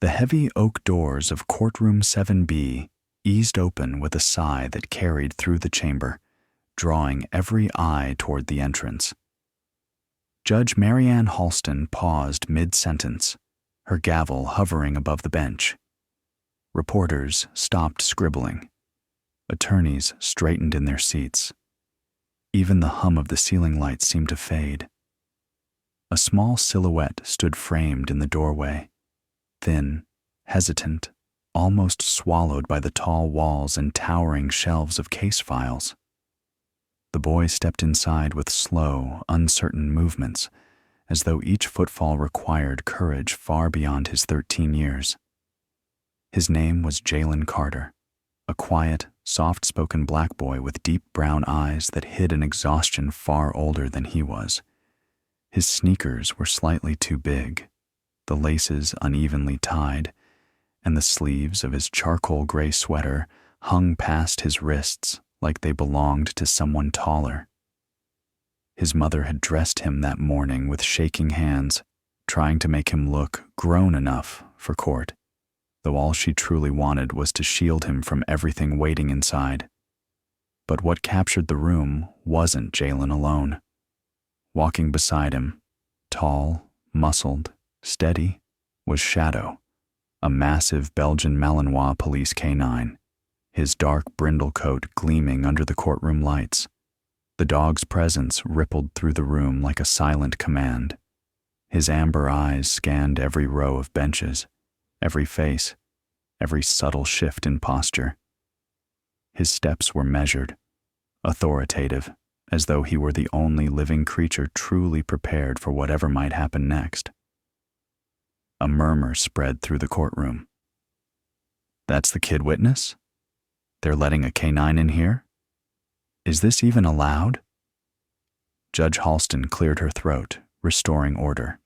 The heavy oak doors of Courtroom 7B eased open with a sigh that carried through the chamber, drawing every eye toward the entrance. Judge Marianne Halston paused mid-sentence, her gavel hovering above the bench. Reporters stopped scribbling. Attorneys straightened in their seats. Even the hum of the ceiling lights seemed to fade. A small silhouette stood framed in the doorway, thin, hesitant, almost swallowed by the tall walls and towering shelves of case files. The boy stepped inside with slow, uncertain movements, as though each footfall required courage far beyond his 13 years. His name was Jalen Carter, a quiet, soft-spoken black boy with deep brown eyes that hid an exhaustion far older than he was. His sneakers were slightly too big, the laces unevenly tied, and the sleeves of his charcoal gray sweater hung past his wrists like they belonged to someone taller. His mother had dressed him that morning with shaking hands, trying to make him look grown enough for court, though all she truly wanted was to shield him from everything waiting inside. But what captured the room wasn't Jalen alone. Walking beside him, tall, muscled, steady, was Shadow, a massive Belgian Malinois police canine, his dark brindle coat gleaming under the courtroom lights. The dog's presence rippled through the room like a silent command. His amber eyes scanned every row of benches, every face, every subtle shift in posture. His steps were measured, authoritative, as though he were the only living creature truly prepared for whatever might happen next. A murmur spread through the courtroom. "That's the kid witness? They're letting a canine in here? Is this even allowed?" Judge Halston cleared her throat, restoring order.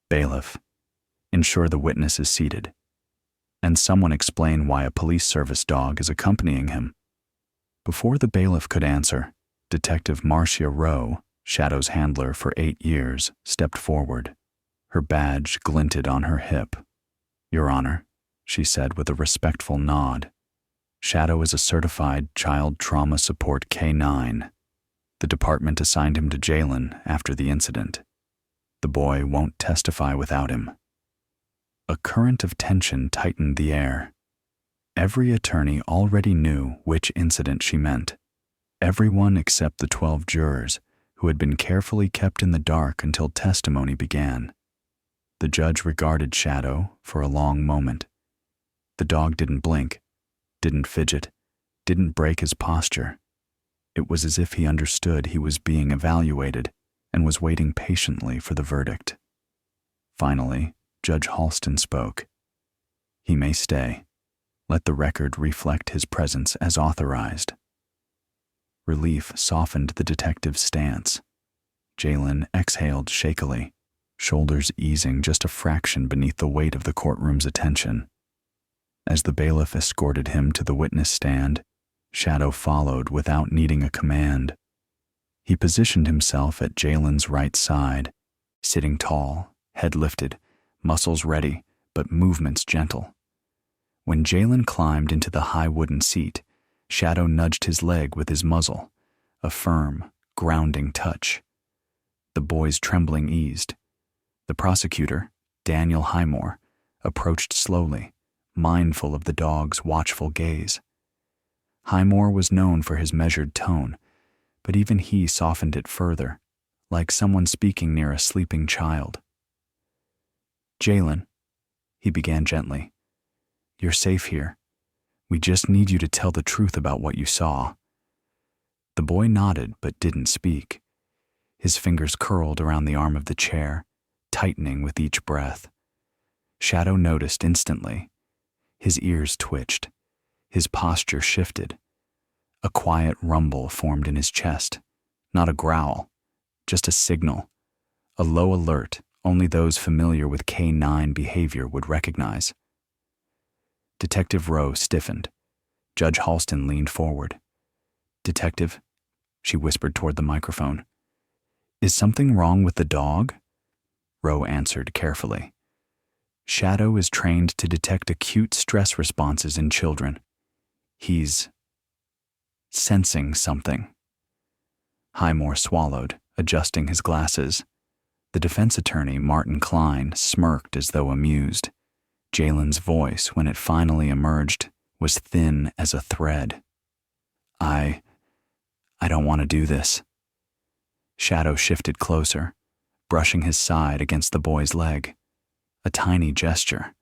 "Bailiff, ensure the witness is seated. And someone explain why a police service dog is accompanying him." Before the bailiff could answer, Detective Marcia Rowe, Shadow's handler for 8 years, stepped forward. Her badge glinted on her hip. "Your Honor," she said with a respectful nod, "Shadow is a certified child trauma support K9. The department assigned him to Jalen after the incident. The boy won't testify without him." A current of tension tightened the air. Every attorney already knew which incident she meant. Everyone except the 12 jurors, who had been carefully kept in the dark until testimony began. The judge regarded Shadow for a long moment. The dog didn't blink, didn't fidget, didn't break his posture. It was as if he understood he was being evaluated and was waiting patiently for the verdict. Finally, Judge Halston spoke. "He may stay. Let the record reflect his presence as authorized." Relief softened the detective's stance. Jalen exhaled shakily, shoulders easing just a fraction beneath the weight of the courtroom's attention. As the bailiff escorted him to the witness stand, Shadow followed without needing a command. He positioned himself at Jalen's right side, sitting tall, head lifted, muscles ready, but movements gentle. When Jalen climbed into the high wooden seat, Shadow nudged his leg with his muzzle, a firm, grounding touch. The boy's trembling eased. The prosecutor, Daniel Highmore, approached slowly, mindful of the dog's watchful gaze. Highmore was known for his measured tone, but even he softened it further, like someone speaking near a sleeping child. "Jalen," he began gently, "you're safe here. We just need you to tell the truth about what you saw." The boy nodded but didn't speak. His fingers curled around the arm of the chair, tightening with each breath. Shadow noticed instantly. His ears twitched. His posture shifted. A quiet rumble formed in his chest. Not a growl, just a signal. A low alert only those familiar with K9 behavior would recognize. Detective Rowe stiffened. Judge Halston leaned forward. "Detective," she whispered toward the microphone, "is something wrong with the dog?" Rowe answered carefully. Shadow is trained to detect acute stress responses in children. He's sensing something. Highmore swallowed, adjusting his glasses. The defense attorney, Martin Klein, smirked as though amused. Jalen's voice, when it finally emerged, was thin as a thread. I don't want to do this. Shadow shifted closer, brushing his side against the boy's leg. A tiny gesture,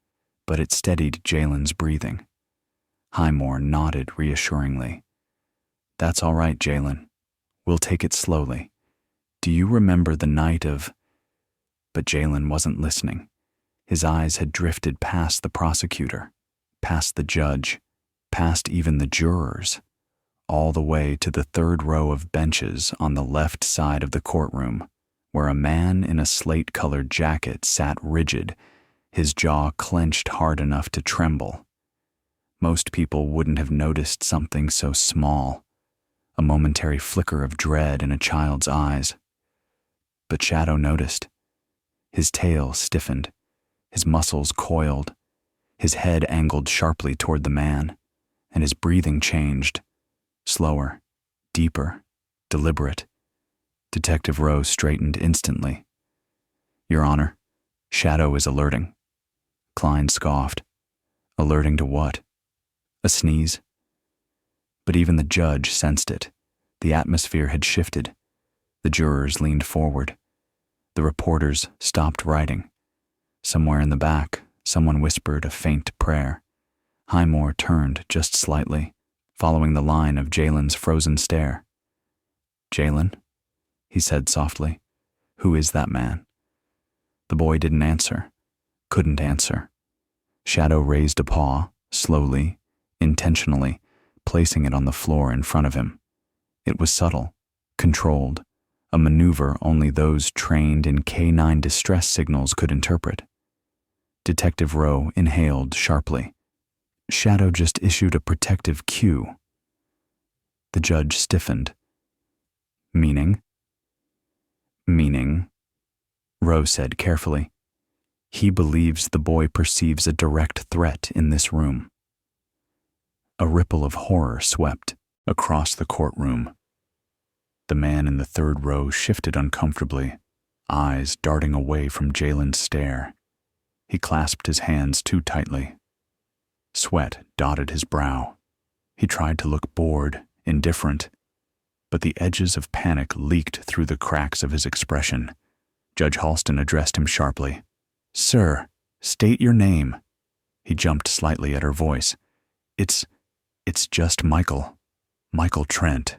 but it steadied Jalen's breathing. Highmore nodded reassuringly. That's all right, Jalen. We'll take it slowly. Do you remember the night of... But Jalen wasn't listening. His eyes had drifted past the prosecutor, past the judge, past even the jurors, all the way to the third row of benches on the left side of the courtroom, where a man in a slate-colored jacket sat rigid, his jaw clenched hard enough to tremble. Most people wouldn't have noticed something so small, a momentary flicker of dread in a child's eyes. But Shadow noticed. His tail stiffened, his muscles coiled, his head angled sharply toward the man, and his breathing changed, slower, deeper, deliberate. Detective Rowe straightened instantly. Your Honor, Shadow is alerting. Klein scoffed. Alerting to what? A sneeze? But even the judge sensed it. The atmosphere had shifted. The jurors leaned forward. The reporters stopped writing. Somewhere in the back, someone whispered a faint prayer. Highmore turned just slightly, following the line of Jalen's frozen stare. Jalen? He said softly. Who is that man? The boy didn't answer. Couldn't answer. Shadow raised a paw, slowly, intentionally, placing it on the floor in front of him. It was subtle, controlled, a maneuver only those trained in canine distress signals could interpret. Detective Rowe inhaled sharply. Shadow just issued a protective cue. The judge stiffened. Meaning? Meaning, Rowe said carefully. He believes the boy perceives a direct threat in this room. A ripple of horror swept across the courtroom. The man in the third row shifted uncomfortably, eyes darting away from Jalen's stare. He clasped his hands too tightly. Sweat dotted his brow. He tried to look bored, indifferent, but the edges of panic leaked through the cracks of his expression. Judge Halston addressed him sharply. Sir, state your name. He jumped slightly at her voice. It's just Michael Trent.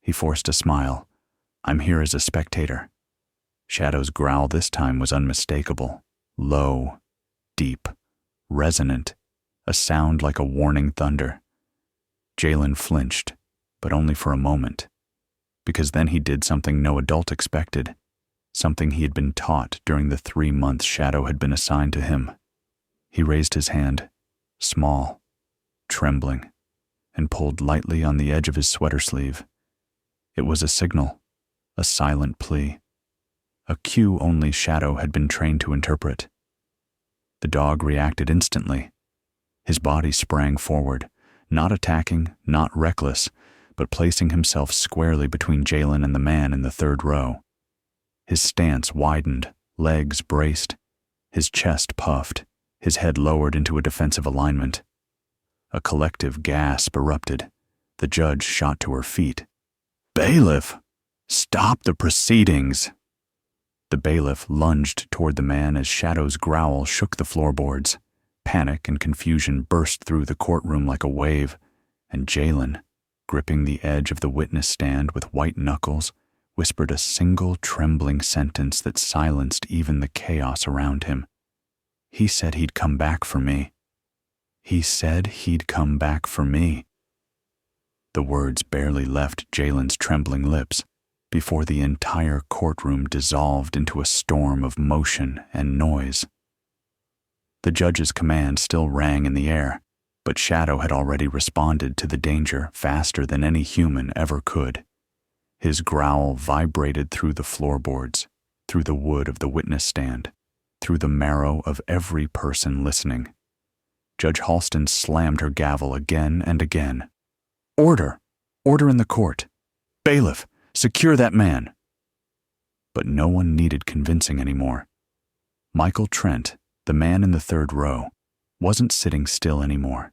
He forced a smile. I'm here as a spectator. Shadow's growl this time was unmistakable. Low, deep, resonant, a sound like a warning thunder. Jalen flinched, but only for a moment, because then he did something no adult expected, something he had been taught during the 3 months Shadow had been assigned to him. He raised his hand, small, trembling, and pulled lightly on the edge of his sweater sleeve. It was a signal, a silent plea, a cue only Shadow had been trained to interpret. The dog reacted instantly. His body sprang forward, not attacking, not reckless, but placing himself squarely between Jalen and the man in the third row. His stance widened, legs braced, his chest puffed, his head lowered into a defensive alignment. A collective gasp erupted. The judge shot to her feet. Bailiff! Stop the proceedings! The bailiff lunged toward the man as Shadow's growl shook the floorboards. Panic and confusion burst through the courtroom like a wave, and Jalen, gripping the edge of the witness stand with white knuckles, whispered a single trembling sentence that silenced even the chaos around him. He said he'd come back for me. He said he'd come back for me. The words barely left Jalen's trembling lips before the entire courtroom dissolved into a storm of motion and noise. The judge's command still rang in the air, but Shadow had already responded to the danger faster than any human ever could. His growl vibrated through the floorboards, through the wood of the witness stand, through the marrow of every person listening. Judge Halston slammed her gavel again and again. "Order! Order in the court! Bailiff, secure that man!" But no one needed convincing anymore. Michael Trent, the man in the third row, wasn't sitting still anymore.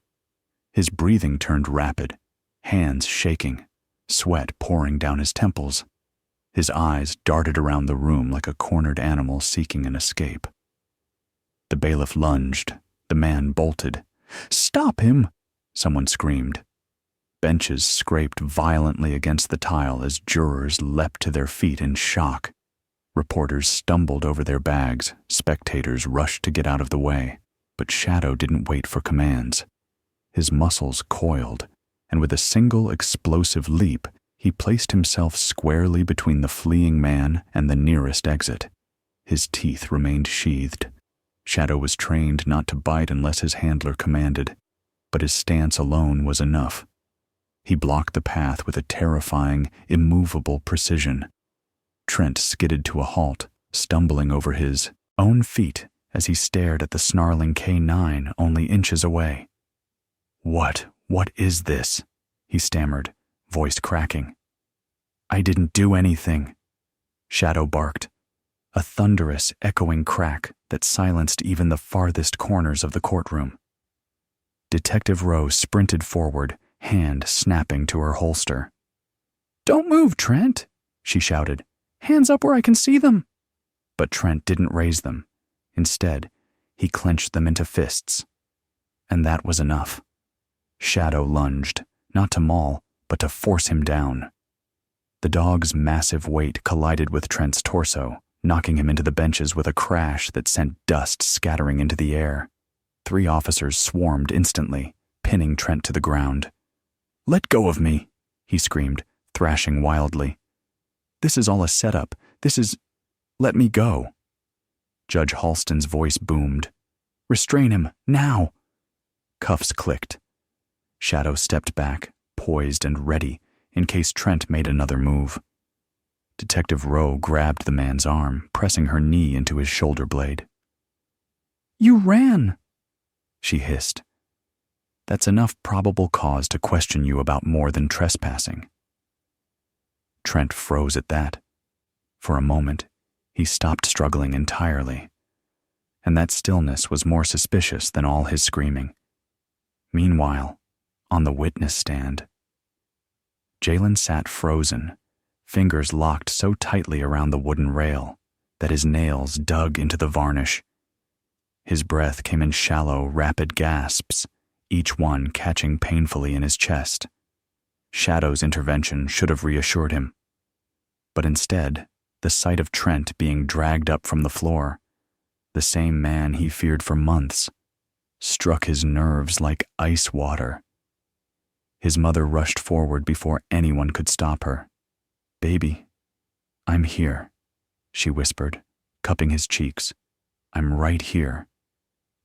His breathing turned rapid, hands shaking, sweat pouring down his temples. His eyes darted around the room like a cornered animal seeking an escape. The bailiff lunged. The man bolted. "Stop him!" someone screamed. Benches scraped violently against the tile as jurors leapt to their feet in shock. Reporters stumbled over their bags. Spectators rushed to get out of the way. But Shadow didn't wait for commands. His muscles coiled, and with a single explosive leap, he placed himself squarely between the fleeing man and the nearest exit. His teeth remained sheathed. Shadow was trained not to bite unless his handler commanded, but his stance alone was enough. He blocked the path with a terrifying, immovable precision. Trent skidded to a halt, stumbling over his own feet as he stared at the snarling K9 only inches away. What is this?" he stammered, voice cracking. "I didn't do anything," Shadow barked, a thunderous, echoing crack that silenced even the farthest corners of the courtroom. Detective Rowe sprinted forward, hand snapping to her holster. "Don't move, Trent," she shouted. "Hands up where I can see them." But Trent didn't raise them. Instead, he clenched them into fists. And that was enough. Shadow lunged, not to maul, but to force him down. The dog's massive weight collided with Trent's torso, knocking him into the benches with a crash that sent dust scattering into the air. 3 officers swarmed instantly, pinning Trent to the ground. "Let go of me," he screamed, thrashing wildly. "This is all a setup. Let me go." Judge Halston's voice boomed. "Restrain him, now!" Cuffs clicked. Shadow stepped back, poised and ready, in case Trent made another move. Detective Rowe grabbed the man's arm, pressing her knee into his shoulder blade. "You ran," she hissed. "That's enough probable cause to question you about more than trespassing." Trent froze at that. For a moment, he stopped struggling entirely. And that stillness was more suspicious than all his screaming. Meanwhile, on the witness stand, Jalen sat frozen, fingers locked so tightly around the wooden rail that his nails dug into the varnish. His breath came in shallow, rapid gasps, each one catching painfully in his chest. Shadow's intervention should have reassured him. But instead, the sight of Trent being dragged up from the floor, the same man he feared for months, struck his nerves like ice water. His mother rushed forward before anyone could stop her. "Baby, I'm here," she whispered, cupping his cheeks. "I'm right here."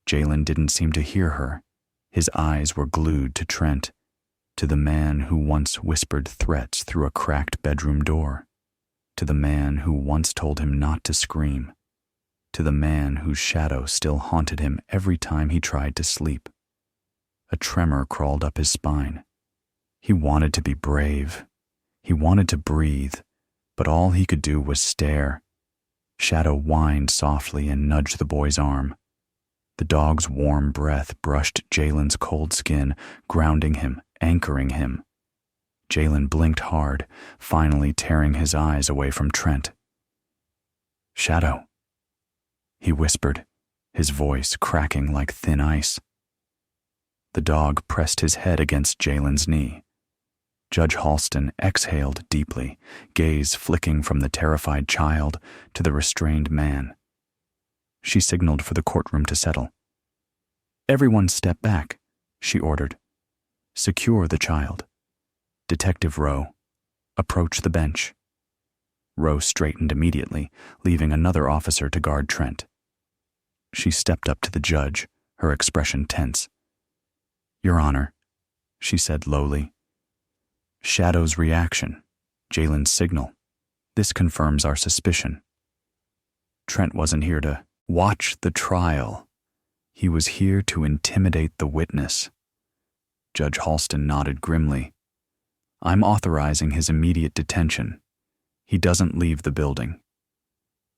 Jalen didn't seem to hear her. His eyes were glued to Trent, to the man who once whispered threats through a cracked bedroom door, to the man who once told him not to scream, to the man whose shadow still haunted him every time he tried to sleep. A tremor crawled up his spine. He wanted to be brave. He wanted to breathe, but all he could do was stare. Shadow whined softly and nudged the boy's arm. The dog's warm breath brushed Jalen's cold skin, grounding him, anchoring him. Jalen blinked hard, finally tearing his eyes away from Trent. "Shadow," he whispered, his voice cracking like thin ice. The dog pressed his head against Jalen's knee. Judge Halston exhaled deeply, gaze flicking from the terrified child to the restrained man. She signaled for the courtroom to settle. "Everyone step back," she ordered. "Secure the child. Detective Rowe, approach the bench." Rowe straightened immediately, leaving another officer to guard Trent. She stepped up to the judge, her expression tense. "Your Honor," she said lowly. "Shadow's reaction, Jalen's signal. This confirms our suspicion. Trent wasn't here to Watch the trial. He was here to intimidate the witness. Judge Halston nodded grimly. I'm authorizing his immediate detention. He doesn't leave the building.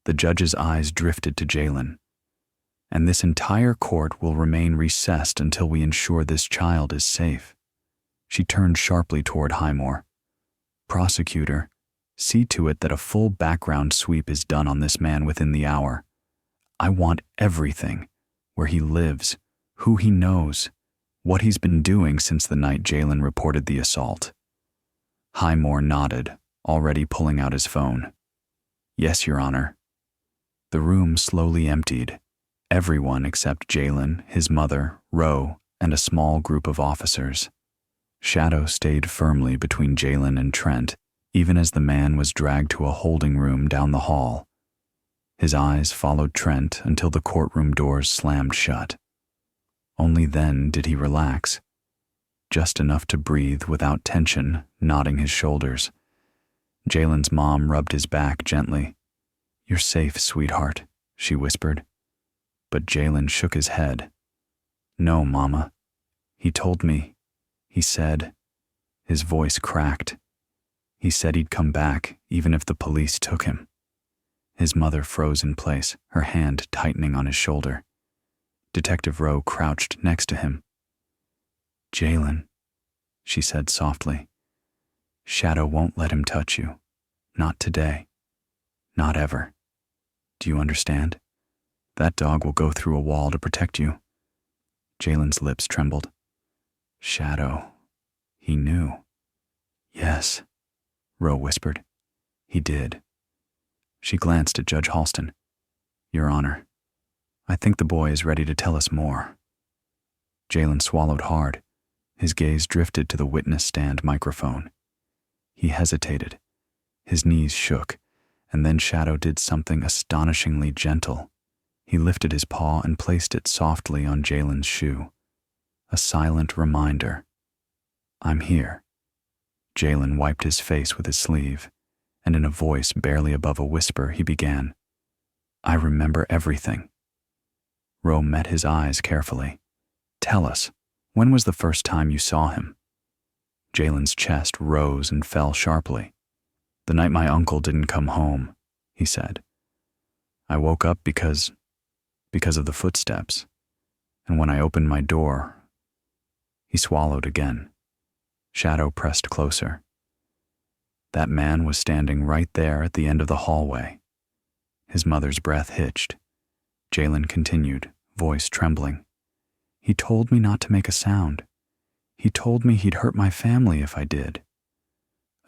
The judge's eyes drifted to Jalen. And this entire court will remain recessed until we ensure this child is safe. She turned sharply toward Highmore. Prosecutor, see to it that a full background sweep is done on this man within the hour. I want everything, where he lives, who he knows, what he's been doing since the night Jalen reported the assault. Highmore nodded, already pulling out his phone. Yes, Your Honor. The room slowly emptied. Everyone except Jalen, his mother, Roe, and a small group of officers. Shadow stayed firmly between Jalen and Trent, even as the man was dragged to a holding room down the hall. His eyes followed Trent until the courtroom doors slammed shut. Only then did he relax, just enough to breathe without tension, nodding his shoulders. Jalen's mom rubbed his back gently. You're safe, sweetheart, she whispered. But Jalen shook his head. No, Mama. He told me. He said. His voice cracked. He said he'd come back, even if the police took him. His mother froze in place, her hand tightening on his shoulder. Detective Rowe crouched next to him. Jalen, she said softly. Shadow won't let him touch you. Not today. Not ever. Do you understand? That dog will go through a wall to protect you. Jalen's lips trembled. Shadow. He knew. Yes, Rowe whispered. He did. She glanced at Judge Halston. Your Honor, I think the boy is ready to tell us more. Jalen swallowed hard. His gaze drifted to the witness stand microphone. He hesitated. His knees shook, and then Shadow did something astonishingly gentle. He lifted his paw and placed it softly on Jalen's shoe. A silent reminder. I'm here. Jalen wiped his face with his sleeve, and in a voice barely above a whisper, he began. I remember everything. Rowe met his eyes carefully. Tell us, when was the first time you saw him? Jalen's chest rose and fell sharply. The night my uncle didn't come home, he said. I woke up because of the footsteps, and when I opened my door, he swallowed again. Shadow pressed closer. That man was standing right there at the end of the hallway. His mother's breath hitched. Jalen continued, voice trembling. He told me not to make a sound. He told me he'd hurt my family if I did.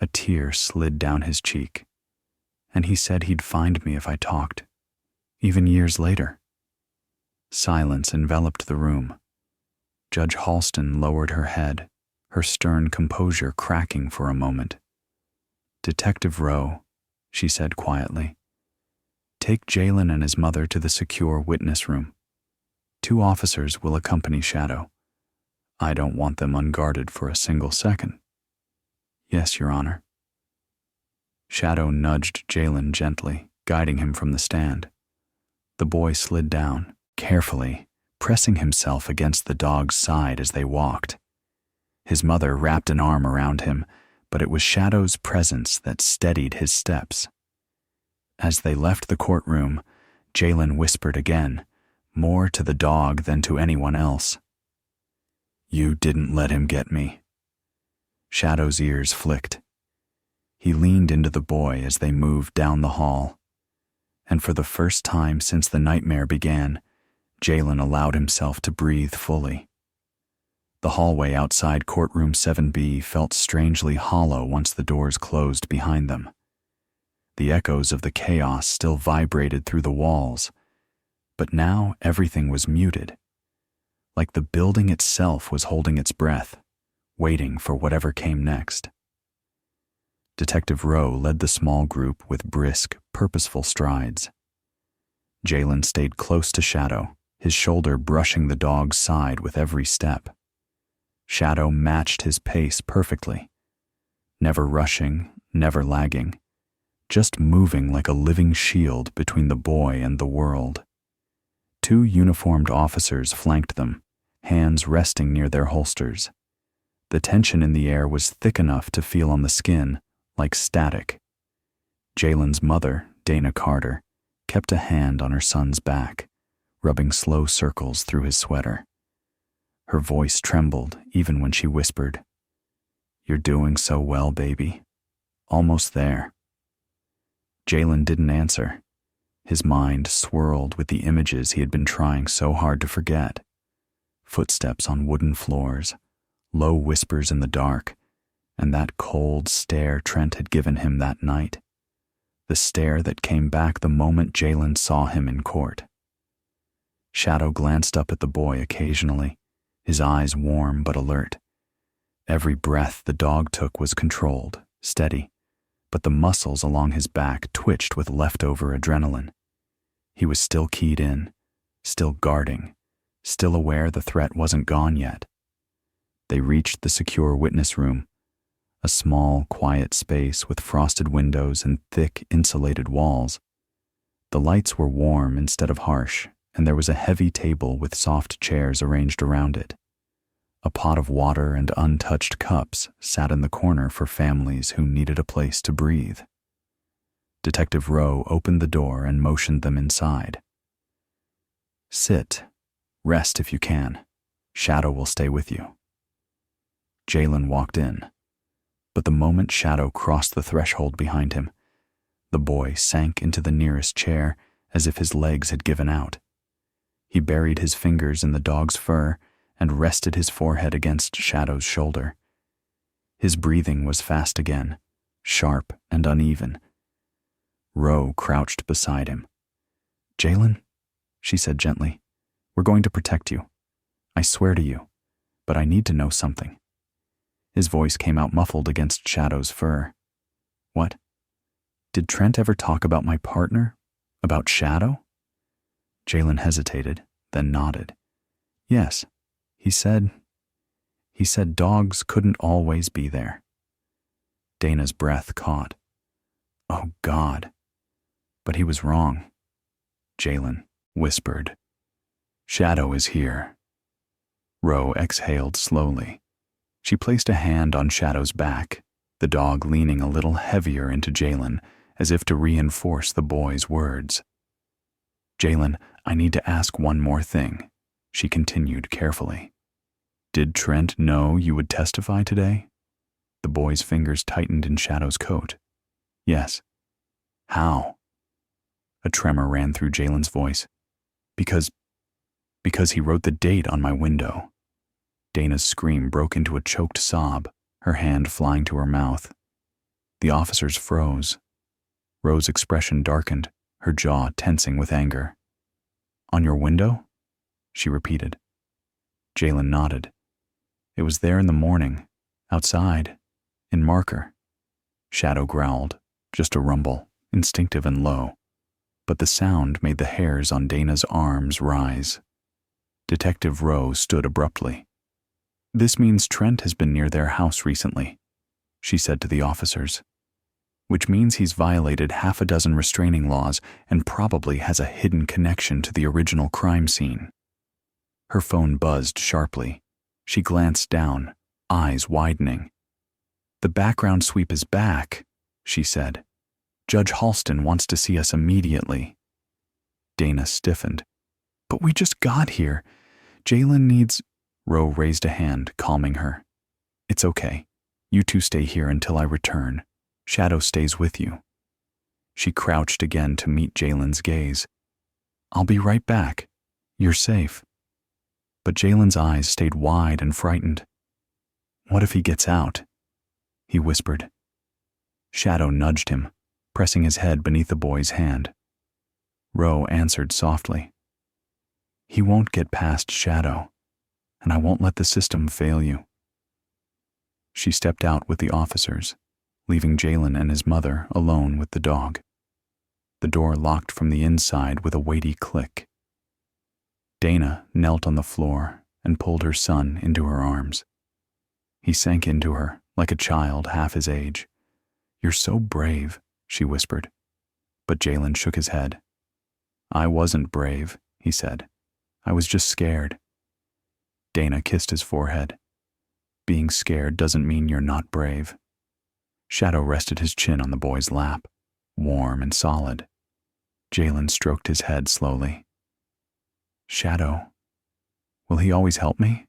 A tear slid down his cheek, and he said he'd find me if I talked, even years later. Silence enveloped the room. Judge Halston lowered her head, her stern composure cracking for a moment. Detective Rowe, she said quietly, take Jalen and his mother to the secure witness room. 2 officers will accompany Shadow. I don't want them unguarded for a single second. Yes, Your Honor. Shadow nudged Jalen gently, guiding him from the stand. The boy slid down, carefully, pressing himself against the dog's side as they walked. His mother wrapped an arm around him, but it was Shadow's presence that steadied his steps. As they left the courtroom, Jalen whispered again, more to the dog than to anyone else. You didn't let him get me. Shadow's ears flicked. He leaned into the boy as they moved down the hall. And for the first time since the nightmare began, Jalen allowed himself to breathe fully. The hallway outside Courtroom 7B felt strangely hollow once the doors closed behind them. The echoes of the chaos still vibrated through the walls, but now everything was muted, like the building itself was holding its breath, waiting for whatever came next. Detective Rowe led the small group with brisk, purposeful strides. Jalen stayed close to Shadow, his shoulder brushing the dog's side with every step. Shadow matched his pace perfectly, never rushing, never lagging, just moving like a living shield between the boy and the world. 2 uniformed officers flanked them, hands resting near their holsters. The tension in the air was thick enough to feel on the skin, like static. Jalen's mother, Dana Carter, kept a hand on her son's back, rubbing slow circles through his sweater. Her voice trembled even when she whispered, "You're doing so well, baby. Almost there." Jalen didn't answer. His mind swirled with the images he had been trying so hard to forget. Footsteps on wooden floors, low whispers in the dark, and that cold stare Trent had given him that night. The stare that came back the moment Jalen saw him in court. Shadow glanced up at the boy occasionally, his eyes warm but alert. Every breath the dog took was controlled, steady, but the muscles along his back twitched with leftover adrenaline. He was still keyed in, still guarding, still aware the threat wasn't gone yet. They reached the secure witness room, a small, quiet space with frosted windows and thick, insulated walls. The lights were warm instead of harsh, and there was a heavy table with soft chairs arranged around it. A pot of water and untouched cups sat in the corner for families who needed a place to breathe. Detective Rowe opened the door and motioned them inside. "Sit. Rest if you can. Shadow will stay with you." Jalen walked in, but the moment Shadow crossed the threshold behind him, the boy sank into the nearest chair as if his legs had given out. He buried his fingers in the dog's fur and rested his forehead against Shadow's shoulder. His breathing was fast again, sharp and uneven. Rowe crouched beside him. "Jalen," she said gently, "we're going to protect you. I swear to you, but I need to know something." His voice came out muffled against Shadow's fur. "What? Did Trent ever talk about my partner? About Shadow?" Jalen hesitated, then nodded. "Yes. He said dogs couldn't always be there." Dana's breath caught. Oh, God. But he was wrong. Jalen whispered, "Shadow is here." Rowe exhaled slowly. She placed a hand on Shadow's back, the dog leaning a little heavier into Jalen, as if to reinforce the boy's words. "Jalen, I need to ask one more thing," she continued carefully. "Did Trent know you would testify today?" The boy's fingers tightened in Shadow's coat. "Yes." "How?" A tremor ran through Jalen's voice. Because he wrote the date on my window." Dana's scream broke into a choked sob, her hand flying to her mouth. The officers froze. Rowe's expression darkened, her jaw tensing with anger. "On your window?" she repeated. Jalen nodded. "It was there in the morning, outside, in marker." Shadow growled, just a rumble, instinctive and low, but the sound made the hairs on Dana's arms rise. Detective Rowe stood abruptly. "This means Trent has been near their house recently," she said to the officers, "which means he's violated 6 restraining laws and probably has a hidden connection to the original crime scene." Her phone buzzed sharply. She glanced down, eyes widening. "The background sweep is back," she said. "Judge Halston wants to see us immediately." Dana stiffened. "But we just got here. Jalen needs—" Rowe raised a hand, calming her. "It's okay. You two stay here until I return. Shadow stays with you." She crouched again to meet Jalen's gaze. "I'll be right back. You're safe." But Jalen's eyes stayed wide and frightened. "What if he gets out?" he whispered. Shadow nudged him, pressing his head beneath the boy's hand. Rowe answered softly, "He won't get past Shadow, and I won't let the system fail you." She stepped out with the officers, leaving Jalen and his mother alone with the dog. The door locked from the inside with a weighty click. Dana knelt on the floor and pulled her son into her arms. He sank into her like a child half his age. "You're so brave," she whispered. But Jalen shook his head. "I wasn't brave," he said. I was just scared. Dana kissed his forehead. Being scared doesn't mean you're not brave. Shadow rested his chin on the boy's lap, warm and solid. Jalen stroked his head slowly. Shadow, will he always help me?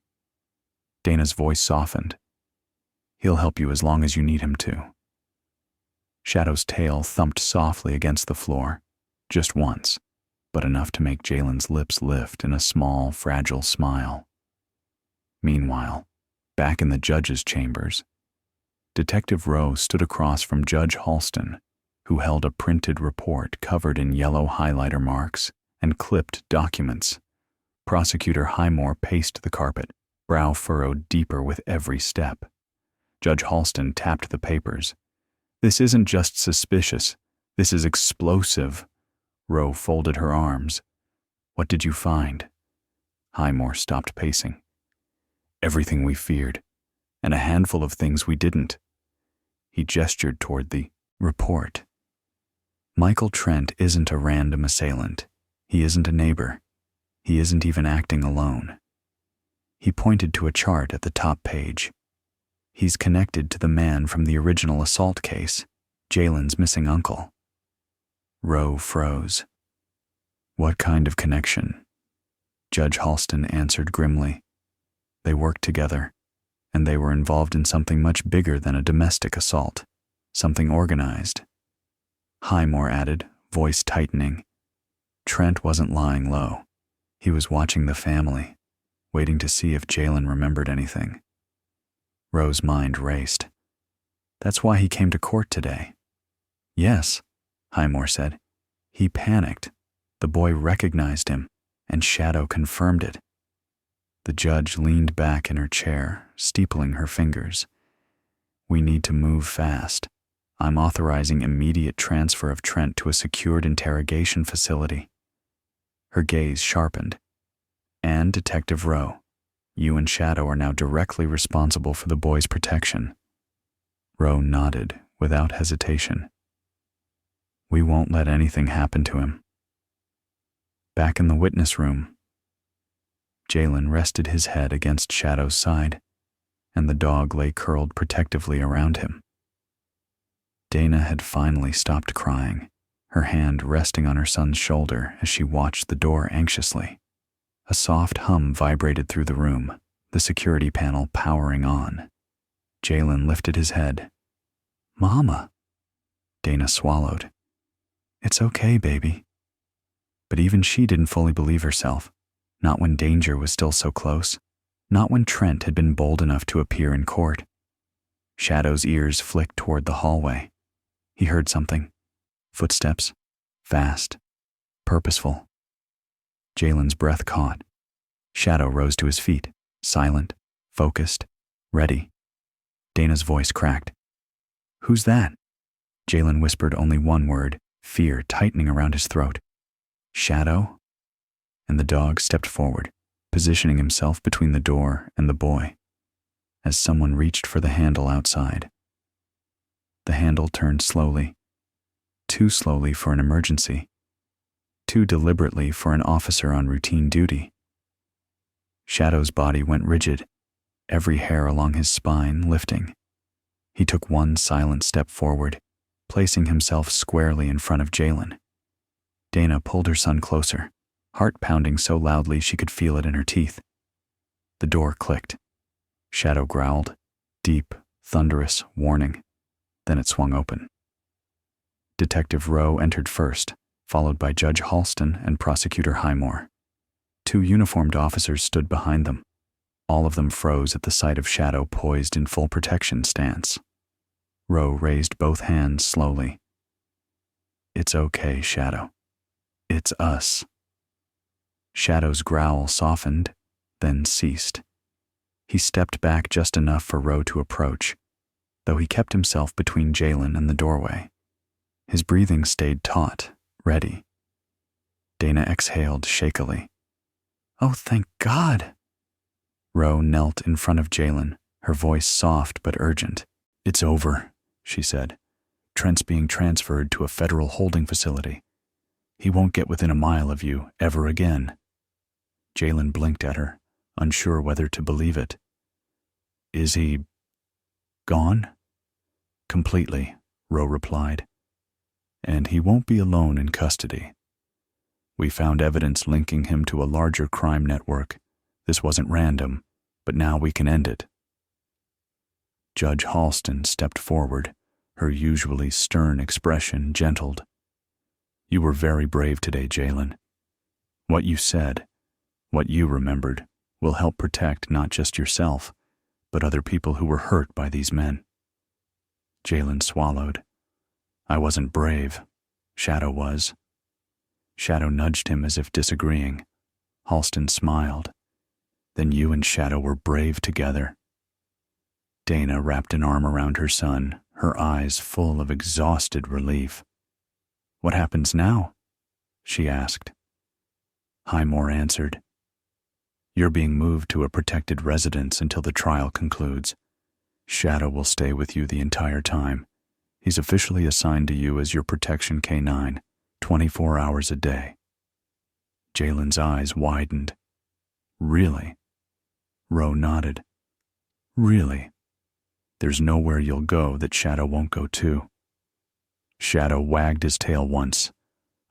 Dana's voice softened. He'll help you as long as you need him to. Shadow's tail thumped softly against the floor, just once, but enough to make Jalen's lips lift in a small, fragile smile. Meanwhile, back in the judge's chambers, Detective Rowe stood across from Judge Halston, who held a printed report covered in yellow highlighter marks and clipped documents. Prosecutor Highmore paced the carpet, brow furrowed deeper with every step. Judge Halston tapped the papers. This isn't just suspicious. This is explosive. Rowe folded her arms. What did you find? Highmore stopped pacing. Everything we feared, and a handful of things we didn't. He gestured toward the report. Michael Trent isn't a random assailant. He isn't a neighbor. He isn't even acting alone. He pointed to a chart at the top page. He's connected to the man from the original assault case, Jalen's missing uncle. Rowe froze. What kind of connection? Judge Halston answered grimly. They worked together, and they were involved in something much bigger than a domestic assault, something organized. Highmore added, voice tightening. Trent wasn't lying low. He was watching the family, waiting to see if Jalen remembered anything. Rowe's mind raced. That's why he came to court today. Yes, Highmore said. He panicked. The boy recognized him, and Shadow confirmed it. The judge leaned back in her chair, steepling her fingers. We need to move fast. I'm authorizing immediate transfer of Trent to a secured interrogation facility. Her gaze sharpened. And Detective Rowe, you and Shadow are now directly responsible for the boy's protection. Rowe nodded without hesitation. We won't let anything happen to him. Back in the witness room, Jalen rested his head against Shadow's side, and the dog lay curled protectively around him. Dana had finally stopped crying, her hand resting on her son's shoulder as she watched the door anxiously. A soft hum vibrated through the room, the security panel powering on. Jalen lifted his head. Mama. Dana swallowed. It's okay, baby. But even she didn't fully believe herself, not when danger was still so close, not when Trent had been bold enough to appear in court. Shadow's ears flicked toward the hallway. He heard something. Footsteps. Fast. Purposeful. Jalen's breath caught. Shadow rose to his feet, silent, focused, ready. Dana's voice cracked. Who's that? Jalen whispered only one word, fear tightening around his throat. Shadow? And the dog stepped forward, positioning himself between the door and the boy, as someone reached for the handle outside. The handle turned slowly, too slowly for an emergency, too deliberately for an officer on routine duty. Shadow's body went rigid, every hair along his spine lifting. He took one silent step forward, placing himself squarely in front of Jalen. Dana pulled her son closer, heart pounding so loudly she could feel it in her teeth. The door clicked. Shadow growled, deep, thunderous warning. Then it swung open. Detective Rowe entered first, followed by Judge Halston and Prosecutor Highmore. Two uniformed officers stood behind them. All of them froze at the sight of Shadow poised in full protection stance. Rowe raised both hands slowly. It's okay, Shadow. It's us. Shadow's growl softened, then ceased. He stepped back just enough for Rowe to approach, though he kept himself between Jalen and the doorway. His breathing stayed taut, ready. Dana exhaled shakily. Oh, thank God. Rowe knelt in front of Jalen, her voice soft but urgent. It's over, she said. Trent's being transferred to a federal holding facility. He won't get within a mile of you ever again. Jalen blinked at her, unsure whether to believe it. Is he gone? Completely, Ro replied. And he won't be alone in custody. We found evidence linking him to a larger crime network. This wasn't random, but now we can end it. Judge Halston stepped forward, her usually stern expression gentled. You were very brave today, Jalen. What you said, what you remembered, will help protect not just yourself, but other people who were hurt by these men. Jalen swallowed. I wasn't brave. Shadow was. Shadow nudged him as if disagreeing. Halston smiled. Then you and Shadow were brave together. Dana wrapped an arm around her son, her eyes full of exhausted relief. What happens now? She asked. Highmore answered. You're being moved to a protected residence until the trial concludes. Shadow will stay with you the entire time. He's officially assigned to you as your protection K-9, 24 hours a day. Jalen's eyes widened. Really? Ro nodded. Really? There's nowhere you'll go that Shadow won't go to. Shadow wagged his tail once,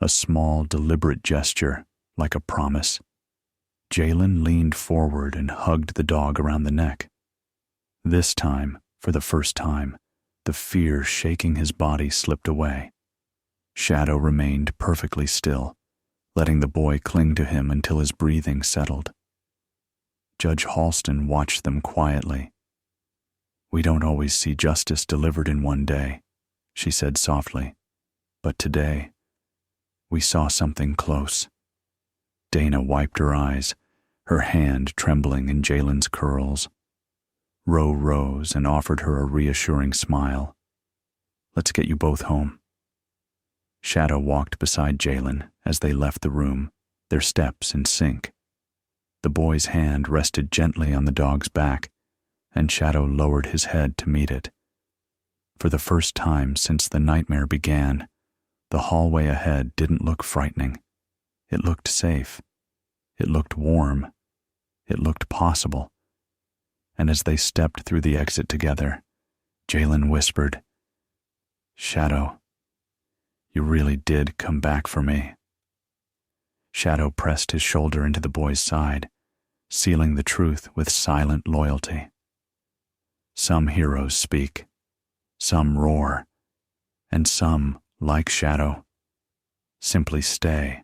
a small, deliberate gesture, like a promise. Jalen leaned forward and hugged the dog around the neck. This time, for the first time, the fear shaking his body slipped away. Shadow remained perfectly still, letting the boy cling to him until his breathing settled. Judge Halston watched them quietly. We don't always see justice delivered in one day, she said softly, but today, we saw something close. Dana wiped her eyes, her hand trembling in Jalen's curls. Ro rose and offered her a reassuring smile. Let's get you both home. Shadow walked beside Jalen as they left the room, their steps in sync. The boy's hand rested gently on the dog's back, and Shadow lowered his head to meet it. For the first time since the nightmare began, the hallway ahead didn't look frightening. It looked safe. It looked warm. It looked possible. And as they stepped through the exit together, Jalen whispered, Shadow, you really did come back for me. Shadow pressed his shoulder into the boy's side, sealing the truth with silent loyalty. Some heroes speak, some roar, and some, like Shadow, simply stay.